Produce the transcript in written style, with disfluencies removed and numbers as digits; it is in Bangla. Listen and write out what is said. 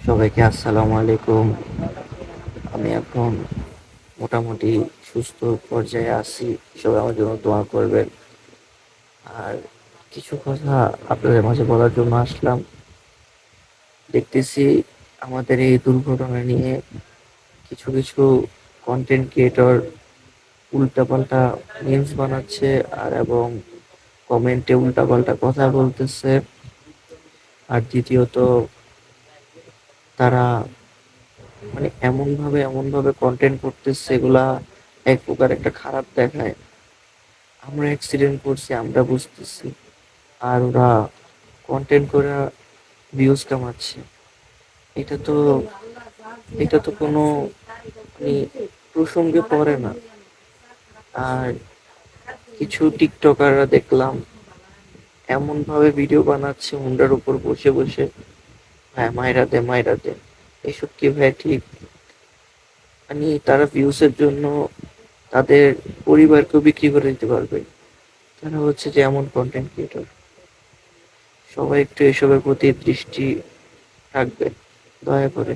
সবাইকে আসসালামু আলাইকুম। আমি এখন মোটামুটি সুস্থ পর্যায়ে আছি। সবাই আমার জন্য দোয়া করবেন। আর কিছু কথা আপনাদের মাঝে বলার জন্য আসলাম। দেখতেছি আমাদের এই দুর্ঘটনা নিয়ে কিছু কিছু কন্টেন্ট ক্রিয়েটর উল্টাপাল্টা মিমস বানাচ্ছে এবং কমেন্টে উল্টাপাল্টা কথা বলতেছে। আর দ্বিতীয়ত তারা মানে এমন ভাবে কন্টেন্ট করতেছে, এগুলা এক প্রকার একটা খারাপ দেখায়। আমরা অ্যাক্সিডেন্ট করছি আমরা বুঝতেছি, আর ওরা কন্টেন্ট করে ভিউজ কামাচ্ছে। এটা তো এটা তো কোনো মানে প্রসঙ্গে পড়ে না। আর কিছু টিকটকাররা দেখলাম এমন ভাবে ভিডিও বানাচ্ছে হুন্ডার উপর বসে বসে, হ্যাঁ মাইরা দে মাইরা দে। এসব কি ভাই ঠিক? মানে তারা ভিউজের জন্য তাদের পরিবারকেও বিক্রি করে দিতে পারবে। তারা হচ্ছে যে এমন কন্টেন্ট ক্রিয়েটর। সবাই একটু এসবের প্রতি দৃষ্টি রাখবেন দয়া করে।